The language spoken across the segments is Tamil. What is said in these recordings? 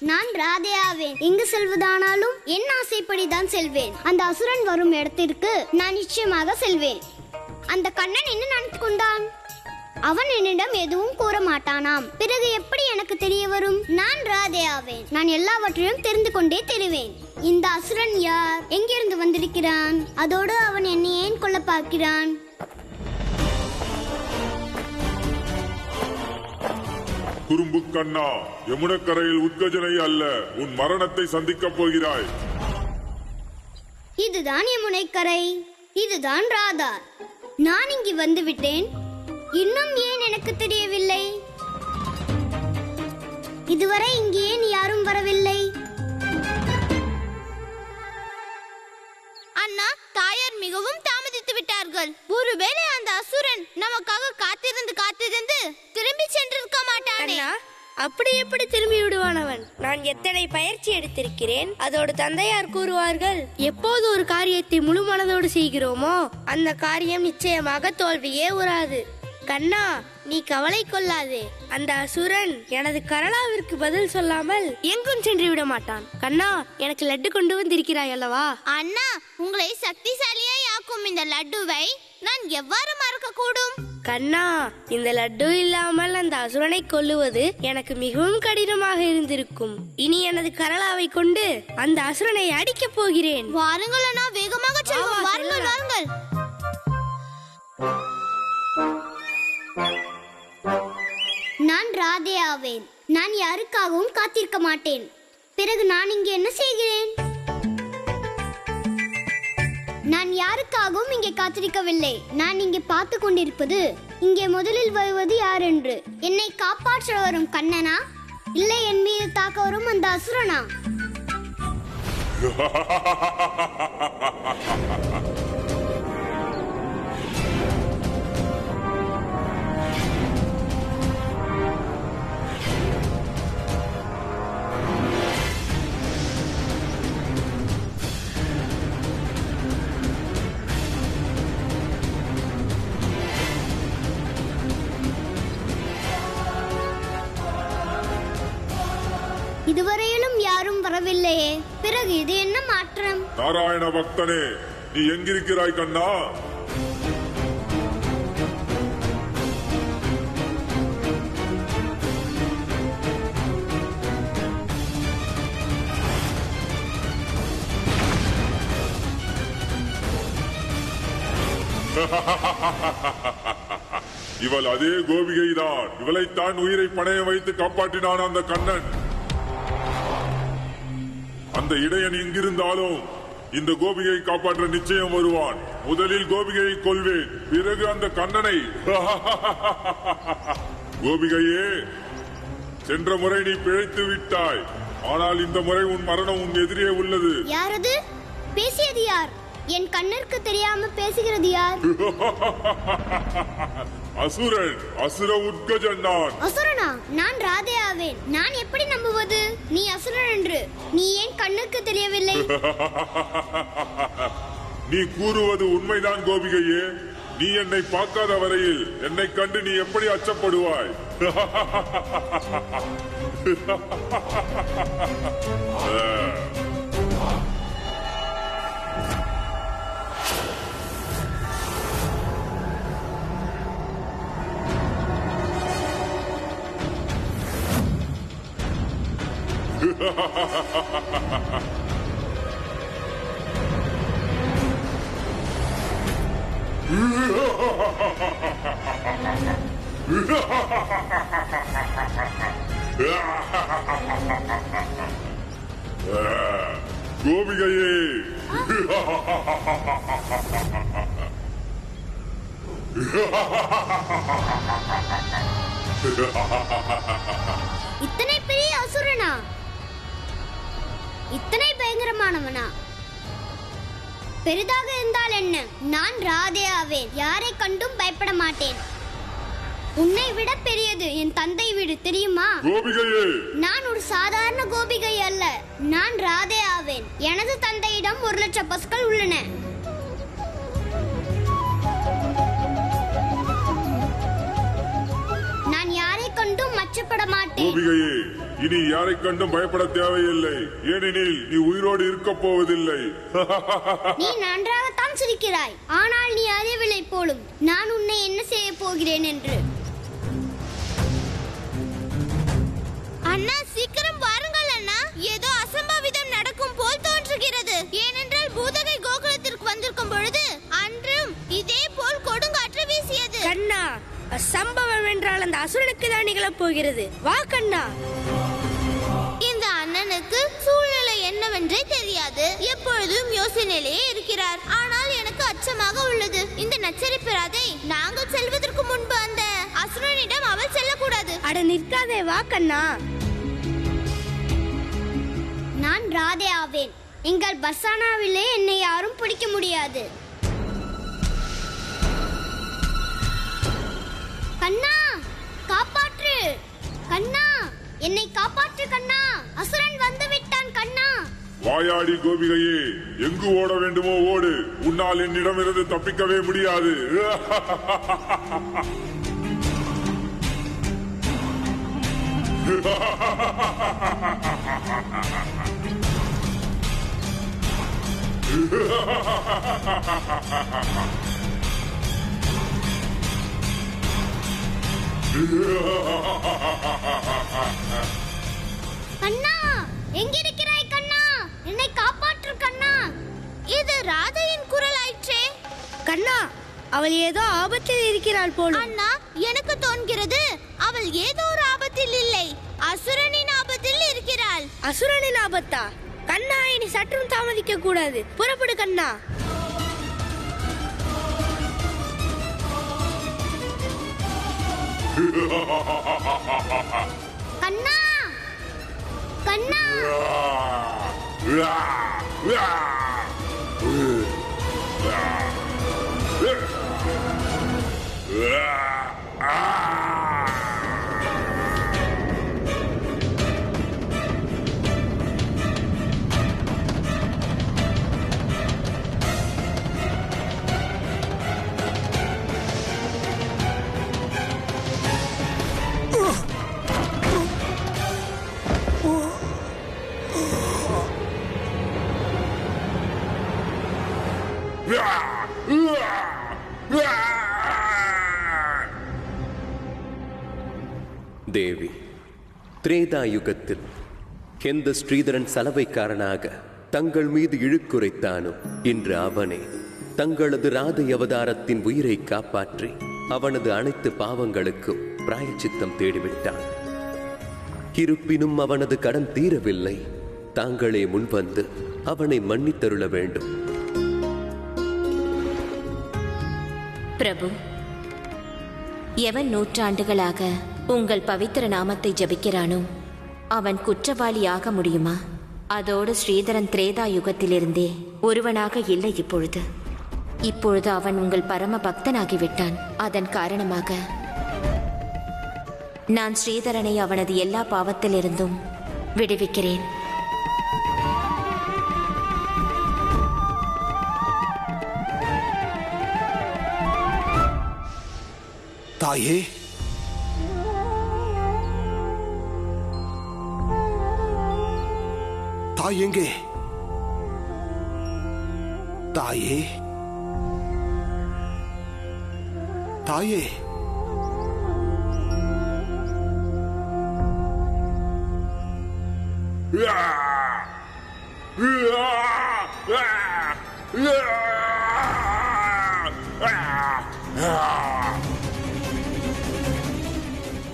நான் ராதே ஆவேன். எங்கு செல்வதானாலும் என் ஆசைப்படிதான் செல்வேன். அந்த அசுரன் வரும் இடத்திற்கு நான் நிச்சயமாக செல்வேன். அந்த கண்ணன் என்ன நினைத்து கொண்டான்? அவன் என்னிடம் எதுவும் கூற மாட்டானாம். பிறகு எப்படி எனக்கு தெரிய வரும்? நான் ராதே ஆவேன். நான் எல்லாவற்றையும் தெரிந்து கொண்டே தெரிவேன். இந்த அசுரன் யார்? எங்கிருந்து வந்திருக்கிறான்? அதோடு அவன் என்னை ஏன் கொல்ல பார்க்கிறான்? குறும்பு கண்ணா, யமுனக்கரையில் உத்கஜனை அல்ல, உன் மரணத்தை சந்திக்கப் போகிறாய். இதுதான் யமுனைக்கரை, இதுதான் ராதா. நான் இங்கு வந்து விட்டேன். இன்னும் ஏன் எனக்கு தெரியவில்லை? இதுவரை இங்கே ஏன் யாரும் வரவில்லை? அண்ணா, தாயார் மிகவும் தாமதித்து விட்டார்கள். ஒருவேளை அந்த அசுரன் நமக்காக காத்திருந்து திரும்பி சென்றிருக்க மாட்டானே. அப்படி எப்படி திரும்பி விடுவானவன்? நான் எத்தனை பயிற்சி எடுத்திருக்கிறேன். அதோடு தந்தையார் கூறுவார்கள், எப்போது ஒரு காரியத்தை முழு மனதோடு செய்கிறோமோ அந்த காரியம் நிச்சயமாக தோல்வியே உறாது. கண்ணா, நீ கவலை கொள்ளாதே. அந்த அசுரன் எனது கரளாவிற்கு பதில் சொல்லாமல் எங்கும் சென்று விட மாட்டான். கண்ணா, எனக்கு லட்டு கொண்டு வந்திருக்கிறாய் அல்லவா? அண்ணா, உங்களை சக்திசாலியாய் ஆக்கும் இந்த லட்டுவை நான் எவ்வாறு மறக்க கூடும்? கண்ணா, இந்த லட்டு இல்லாமல் அந்த அசுரனை கொல்லுவது எனக்கு மிகவும் கடினமாக இருந்திருக்கும். இனி எனது கரளாவை கொண்டு அந்த அசுரனை அடிக்கப் போகிறேன். வாருங்கள் அண்ணா, வேகமாக செல்வோம். வாருங்கள் வாருங்கள். நான் ராதே ஆவேன். நான் யாருக்காகவும் காத்திருக்க மாட்டேன். பிறகு நான் இங்கே என்ன செய்கிறேன்? நான் யாருக்காகவும் இங்கே காத்திருக்கவில்லை. நான் இங்கே பார்த்து கொண்டிருப்பது இங்கே முதலில் வருவது யார் என்று. என்னை காப்பாற்ற வரும் கண்ணனா, இல்லை என் மீது தாக்க வரும் அந்த அசுரனா? இதுவரையிலும் யாரும் வரவில்லையே. பிறகு இது என்ன மாற்றம்? நாராயண பக்தனே, நீ எங்கிருக்கிறாய் கண்ணா? இவள் அதே கோபிகைதான். இவளைத்தான் உயிரை பணைய வைத்து காப்பாற்றினான் அந்த கண்ணன். அந்த இடையன் எங்கிருந்தாலும் இந்த கோபிகையை காப்பாற்ற நிச்சயம் வருவான். முதலில் கோபிகையை கொல்வேன், பிறகு அந்த கண்ணனை. கோபிகையே, சென்ற முறை நீ பிழைத்து விட்டாய். ஆனால் இந்த முறை உன் மரணம் உன் எதிரே உள்ளது. யாரது? பேசியது யார்? என் கண்ணிற்கு தெரியாம பேசுகிறது யார்? அசுரன், அசுர உத்கஜன் நான். அசுரனா? நான் ராதே ஆவேன். நான் எப்படி நம்புவது நீ அசுரன் என்று? நீ ஏன் கண்ணுக்கு தெரியவில்லை? நீ கூறுவது உண்மைதான் கோபிகையே. நீ என்னை பார்க்காத வரையில் என்னை கண்டு நீ எப்படி அச்சப்படுவாய்? கோபிகையே, இத்தனை பெரிய அசுரனா? இத்தனை பயங்கரமானவனா? பெரிதாக இருந்தால் என்ன? நான் ராதே ஆவேன். யாரை கண்டும் பயப்பட மாட்டேன். உன்னை விட பெரியது என் தந்தை வீடு, தெரியுமா? கோபிகையே, நான் ஒரு சாதாரண கோபிகை அல்ல. நான் ராதே ஆவேன். எனது தந்தையிடம் 1,00,000 பசுக்கள் உள்ளன. நான் யாரை கண்டும் ஒருபோதும் அச்சப்பட மாட்டேன். கோபிகையே, இனி யாரை கண்டும் பயப்பட தேவையில்லை. ஏனெனில் நீ உயிரோடு இருக்க போவதில்லை. நீ நன்றாகத்தான் சிரிக்கிறாய், ஆனால் நீ அறியவில்லை போலும் நான் உன்னை என்ன செய்ய போகிறேன் என்று. அண்ணா, சீக்கிரம் வாருங்கள் அண்ணா. ஏதோ அசம்பாவிதம் நடக்கும் போல் தோன்றுகிறது. ஏனென்றால் பூதகை கோகுலத்திற்கு வந்திருக்கும் பொழுது அன்றும் இதே போல் கொடுங்காற்று வீசியது. கண்ணா, சம்பவம் என்றால் அந்த அசுரனுக்கு தான் நிகழப் போகிறது. வா கண்ணா. இந்த அண்ணனுக்கு சூழ்நிலை என்னவென்றே தெரியாது. எப்பொழுதும் யோசனையிலேயே இருக்கிறார். ஆனால் எனக்கு அச்சமாக உள்ளது. இந்த நச்சரிப்பு ராதை நாங்கள் செல்வதற்கு முன்பு அந்த அசுரனிடம் அவள் செல்லக்கூடாது. அட நிற்காதே, வா கண்ணா. நான் ராதே ஆவேன். எங்கள் பர்சானாவிலே என்னை யாரும் பிடிக்க முடியாது. கண்ணா, காப்பாற்று கண்ணா, என்னை காப்பாற்று கண்ணா. அசுரன் வந்து விட்டான் கண்ணா. வாயாடி கோபிகையே, எங்கு ஓட வேண்டுமோ ஓடு. உன்னால் என்னிடமிருந்து தப்பிக்கவே முடியாது. கண்ணா, எங்கிருக்கிறாய் கண்ணா? என்னை காப்பாற்று கண்ணா. இது ராதையின் குரல் ஆயிற்றே. கண்ணா, அவள் ஏதோ ஆபத்தில் இருக்கிறாள் போலும். அண்ணா, எனக்கு தோன்கிறது அவள் ஏதோ ஒரு ஆபத்தில் இல்லை, அசுரனின் ஆபத்தில் இருக்கிறாள். அசுரனின் ஆபத்தா? கண்ணா, இனி சற்றும் தாமதிக்க கூடாது. புறப்படு கண்ணா. கண்ணா, கண்ணா. தேவி, திரேதாயுகத்தில் எந்த ஸ்ரீதரன் சலவைக்காரனாக தங்கள் மீது இழுக்குரைத்தானோ, இன்று அவனே தங்களது ராதை அவதாரத்தின் உயிரை காப்பாற்றி அவனது அனைத்து பாவங்களுக்கும் பிராயச்சித்தம் தேடிவிட்டான். இருப்பினும் அவனது கடன் தீரவில்லை. தாங்களே முன்வந்து அவனை மன்னித்தருள வேண்டும். பிரபு, எவன் நூற்றாண்டுகளாக உங்கள் பவித்திர நாமத்தை ஜபிக்கிறானோ அவன் குற்றவாளி ஆக முடியுமா? அதோடு ஸ்ரீதரன் திரேதா யுகத்திலிருந்தே ஒருவனாக இல்லை. இப்பொழுது அவன் உங்கள் பரம பக்தனாகிவிட்டான். அதன் காரணமாக நான் ஸ்ரீதரனை அவனது எல்லா பாவத்திலிருந்தும் விடுவிக்கிறேன். தாயே, தாய் எங்கே? தாயே, தாயே.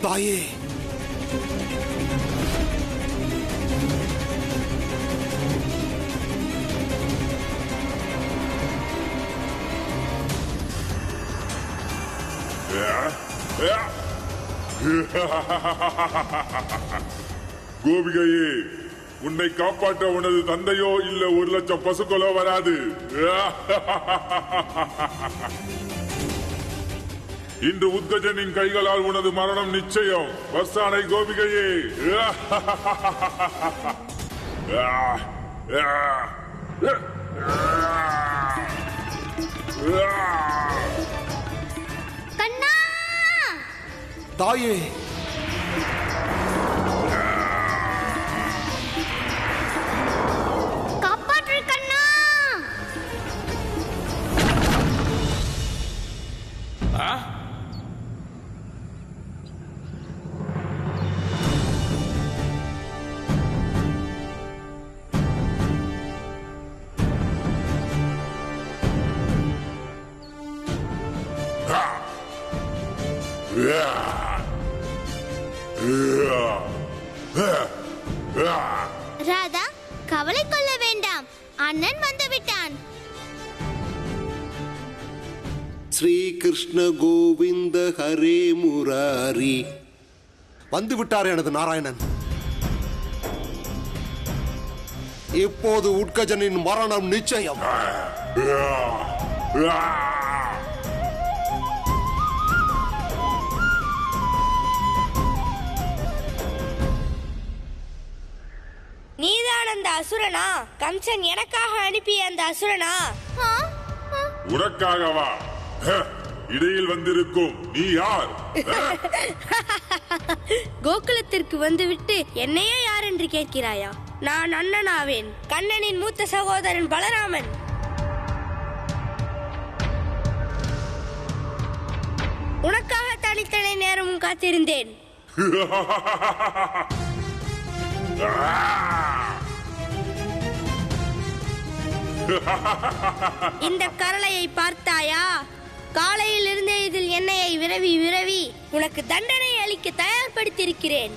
தாயே, கோபிகையே, உன்னை காப்பாற்ற உனது தந்தையோ இல்ல 1,00,000 பசுக்களோ வராது. இன்று உத்கஜனின் கைகளால் உனது மரணம் நிச்சயம். வர்சானை கோபிகையே. கண்ணா, தாயே. ராதா, கவலை கொள்ள வேண்டாம், அண்ணன் வந்து விட்டான். ஸ்ரீ கிருஷ்ண கோவிந்த ஹரே முராரி. வந்து விட்டார் எனது நாராயணன். இப்போது உட்கஜனின் மரணம் நிச்சயம். நீதான் அந்த அசுரனா? கம்சன் எனக்காக அனுப்பிய அந்த அசுரனா? உனக்காகவா? இடையில் வந்திருக்கும் நீ யார்? கோகுலத்திற்கு வந்துவிட்டு என்னையே யார் என்று கேட்கிறாயா? நான் அண்ணனாவேன், கண்ணனின் மூத்த சகோதரன் பலராமன். உனக்காக தனித்தனை நேரமும் காத்திருந்தேன். இந்த கரளையை பார்த்தாயா? காலையில் இருந்தே இதில் எண்ணெயை விரவி விரவி உனக்கு தண்டனை அளிக்க தயார்படுத்தியிருக்கிறேன்.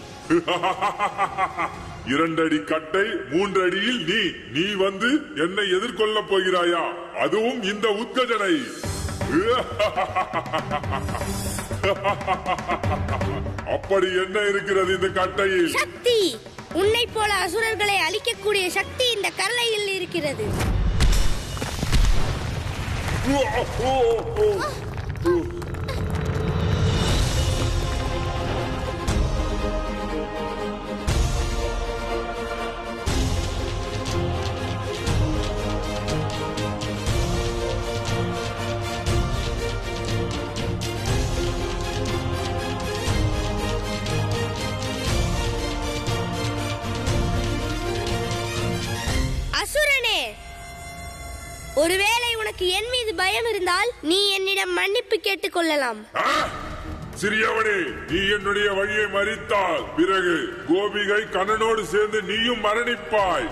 2 அடி கட்டை 3 அடியில் நீ வந்து என்னை எதிர்கொள்ள போகிறாயா? அதுவும் இந்த உத்கஜனை. அப்படி என்ன இருக்கிறது இந்த கட்டையில்? சக்தி. உன்னை போல அசுரர்களை அழிக்கக்கூடிய சக்தி இந்த கரளையில் இருக்கிறது. அசுரனே, ஒருவேளை உனக்கு என் மீது பயம் இருந்தால் நீ என்னிடம் மன்னிப்பு கேட்டுக் கொள்ளலாம். சிறியவனே, நீ என்னுடைய வழியை மறித்தால் பிறகு கோபிகை கண்ணனோடு சேர்ந்து நீயும் மரணிப்பாய்.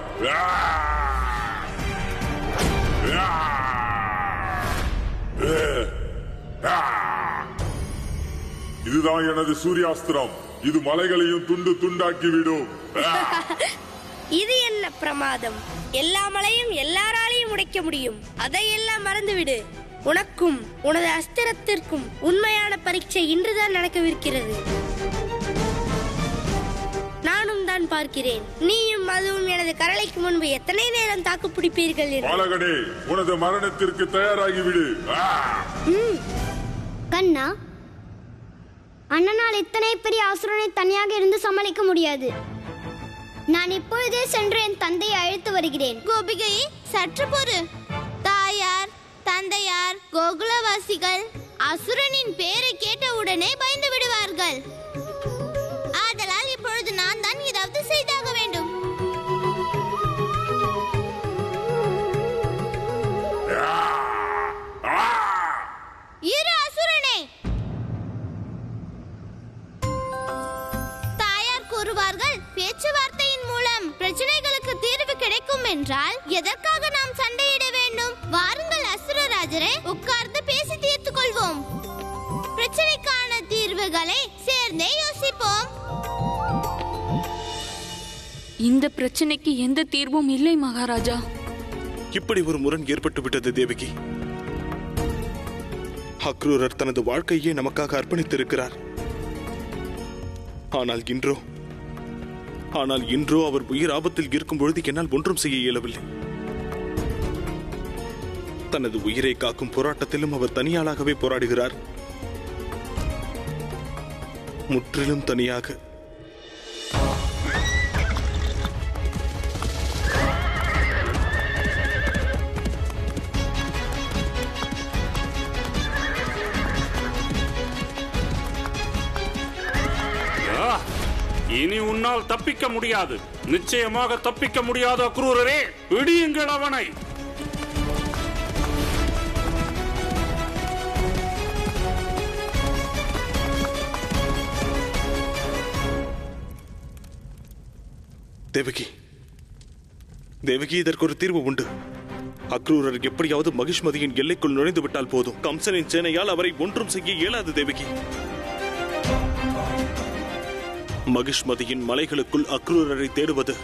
இதுதான் எனது சூர்யாஸ்திரம். இது மலைகளையும் துண்டு துண்டாக்கிவிடும். இது என்ன பிரமாதம்? எல்லா மலையும் எல்லாராலையும் உடைக்க முடியும். அதையெல்லாம் மறந்துவிடு. உனக்கும் உனது அஸ்திரத்திற்கும் உண்மையான பரீட்சை இன்றுதான் நடக்கவிருக்கிறது. நானும் தான் பார்க்கிறேன். நீயும் அதுவும் எனது கரளைக்கு முன்பு எத்தனை நேரம் தாக்கு பிடிப்பீர்கள் என்று. பாலகனே, உனது மரணத்திற்கு தயாராகிவிடு. கண்ணா, அண்ணனால் இத்தனை பெரிய அசுரனை தனியாக இருந்து சமாளிக்க முடியாது. நான் இப்பொழுதே சென்று என் தந்தையை அழைத்து வருகிறேன். கோபிகையே, சற்று பொறு. தாயார், தந்தையார், கோகுலவாசிகள் அசுரனின் பேரை கேட்டவுடனே பயந்து விடுவார்கள். ஆதலால் இப்பொழுது நான் தான் ஏதாவது செய்தாக வேண்டும். இரு அசுரனே. தாயார் கூறுவார்கள், பேச்சுவார்த்தையின் மூலம் பிரச்சனைகளுக்கு தீர்வு கிடைக்கும் என்றால் எதற்காக நாம் சண்டையிட வேண்டும்? வாருங்கள் அசுரராஜரே, உட்கார்ந்து பேசி தீர்த்துக் கொள்வோம். பிரச்சனைக்கான தீர்வுகளை சேர்ந்தே யோசிப்போம். இந்த பிரச்சனைக்கு எந்த தீர்வும் இல்லை மகாராஜா. இப்படி ஒரு முரண் ஏற்பட்டு விட்டது தேவகி. அக்ரூரர் தனது வாழ்க்கையே நமக்காக அர்ப்பணித்திருக்கிறார். ஆனால் இன்றோ அவர் உயிர் ஆபத்தில் இருக்கும் பொழுது என்னால் ஒன்றும் செய்ய இயலவில்லை. தனது உயிரை காக்கும் போராட்டத்திலும் அவர் தனியாளாகவே போராடுகிறார். முற்றிலும் தனியாக. இனி உன்னால் தப்பிக்க முடியாது. நிச்சயமாக தப்பிக்க முடியாத அக்ரூரரே, பிடியுங்கள் அவனை. தேவகி, இதற்கு ஒரு தீர்வு உண்டு. அக்ரூரர் எப்படியாவது மகிஷ்மதியின் எல்லைக்குள் நுழைந்து விட்டால் போதும். கம்சனின் சேனையால் அவரை ஒன்றும் செய்ய இயலாது தேவகி. மகிஷ்மதியின் மலைகளுக்குள் அக்ரூரரை தேடுவது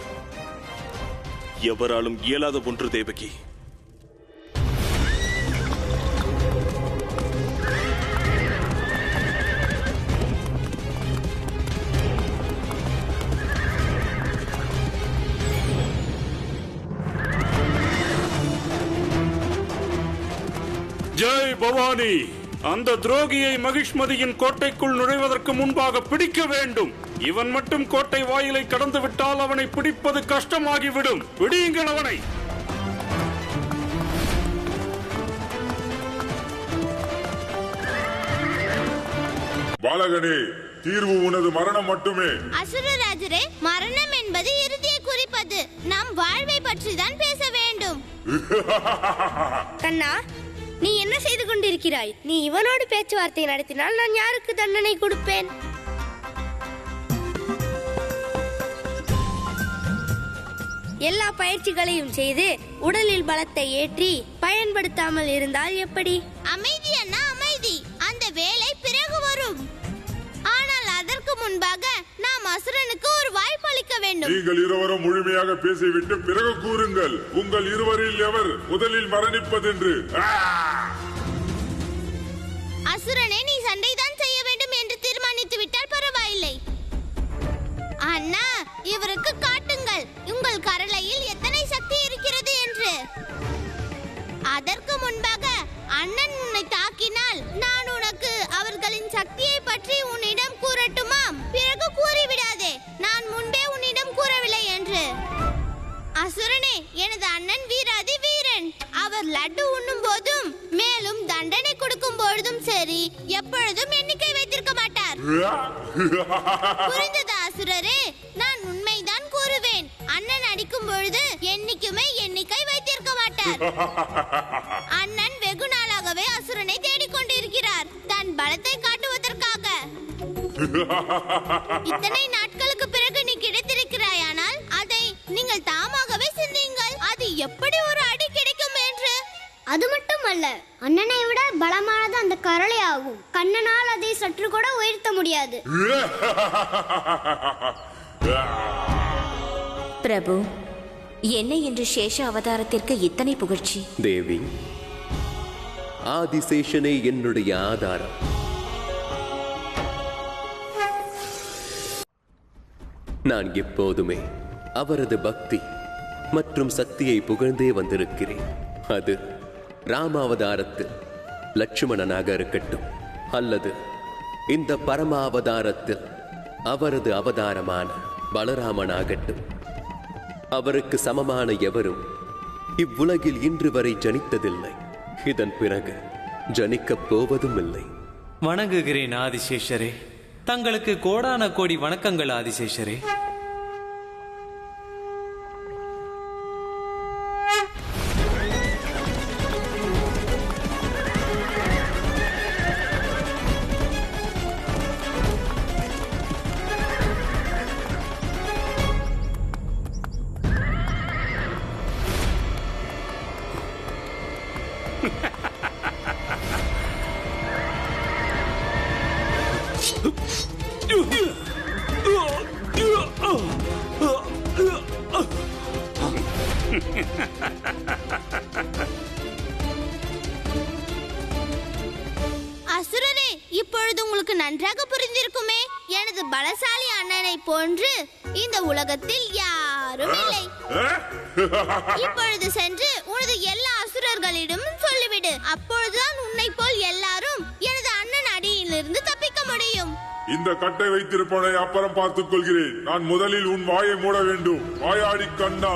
எவராலும் இயலாத ஒன்று தேவகி. ஜெய் பவானி! அந்த துரோகியை மகிஷ்மதியின் கோட்டைக்குள் நுழைவதற்கு முன்பாக பிடிக்க வேண்டும். இவன் மட்டும் கோட்டை வாயிலை கடந்து விட்டால் அவனை பிடிப்பது கஷ்டமாகிவிடும். பிடியுங்கள் அவனை. பாலகனே, தீர்வு உனது மரணம் மட்டுமே. அசுரராஜரே, மரணம் என்பது இறுதியை குறிப்பது. நம் வாழ்வை பற்றி தான் பேச வேண்டும். கண்ணா, நீ என்ன செய்து கொண்டிருக்கிறாய்? நீ இவனோடு பேச்சுவார்த்தை நடத்தினால் நான் யாருக்கு தண்டனை கொடுப்பேன்? எல்லா பயிற்சிகளையும் செய்து உடலில் பலத்தை ஏற்றி பயன்படுத்தாமல் இருந்தால் எப்படி? அமைதி அண்ணா, அமைதி. அந்த வேலை பிறகு வரும். ஆனால் அதற்கு முன்பாக நாம் அசுரனுக்கு ஒரு வாய்ப்பு அளிக்க வேண்டும். நீங்கள் இருவரும் முழுமையாக பேசிவிட்டு பிறகு கூறுங்கள், உங்கள் இருவரில் எவர் முதலில் மரணிப்பதென்று. அசுரனே, நீ சண்டைதான் செய்ய வேண்டும் என்று தீர்மானித்து விட்டால் பரவாயில்லை. அண்ணா, இவருக்கு காட்டுங்கள் உங்கள் கரளையில் எத்தனை சக்தி இருக்கிறது என்று. அதற்கு முன்பாக அண்ணன் உன்னை தாக்கினால் நான் உனக்கு அவர்களின் சக்தியை பற்றி உன்னிடம் கூறட்டுமாம்? பிறகு கூறிவிடாதே, நான் முன்பே உன்னிடம் கூறவில்லை என்று. அசுரனே, எனது அண்ணன் வீராதி வீரன். அவர் லட்டு உண்ணும் போதும் மேலும் தண்டனை கொடுக்கும் பொழுதும் சரி, எப்பொழுதும் எண்ணிக்கை வைத்திருக்க மாட்டார். புரிந்ததா அசுரரே? நான் உண்மைதான் கூறுவேன். அண்ணன் அடிக்கும் பொழுது என்னைக்குமே எண்ணிக்கை வைத்திருக்க மாட்டார். அண்ணன் வெகு நாளாகவே அசுரனை தேடிக்கொண்டிருக்கிறார், தன் பலத்தை காட்டுவதற்காக. இத்தனை நாட்களுக்கு பிறகு நீ கிடைத்திருக்கிறாயானால் அதை நீங்கள் தாமாகவே சிந்தியுங்கள். அது எப்படி ஒரு அடி கிடைக்கும் என்று. அது மட்டுமல்ல, அண்ணனை விட பலமானது அந்த கரளை ஆகும். கண்ணனால் அதை சற்று கூட உயர்த்த முடியாது. பிரபு, என்ன என்று சேஷ அவதாரத்திற்கு இத்தனை புகழ்ச்சி? தேவி, ஆதிசேஷனே என்னுடைய ஆதாரம். நான் எப்போதுமே அவரது பக்தி மற்றும் சக்தியை புகழ்ந்தே வந்திருக்கிறேன். அது ராமாவதாரத்தில் லட்சுமணனாக இருக்கட்டும், அல்லது இந்த பரமாவதாரத்தில் அவரது அவதாரமான பலராமனாகட்டும். அவருக்கு சமமான எவரும் இவ்வுலகில் இன்று வரை ஜனித்ததில்லை. இதன் பிறகு ஜனிக்கப் போவதும் இல்லை. வணங்குகிறேன் ஆதிசேஷரே. தங்களுக்கு கோடான கோடி வணக்கங்கள் ஆதிசேஷரே. அசுரரே, இப்பொழுது உங்களுக்கு நன்றாக புரிந்திருக்குமே. எனது பலசாலி அண்ணனை போன்று இந்த உலகத்தில் யாரும் இல்லை. இப்பொழுது சென்று உனது எல்லா அசுரர்களிடமும் சொல்லிவிடு. அப்பொழுதுதான் உன்னை போல் எல்லாரும் எனது அண்ணன் அடியிலிருந்து தப்பிக்க முடியும். இந்த கட்டை வைத்திருப்பவனை அப்புறம் பார்த்துக் கொள்கிறேன். நான் முதலில் உன் வாயை மூட வேண்டும். வாயாடி கண்ணா.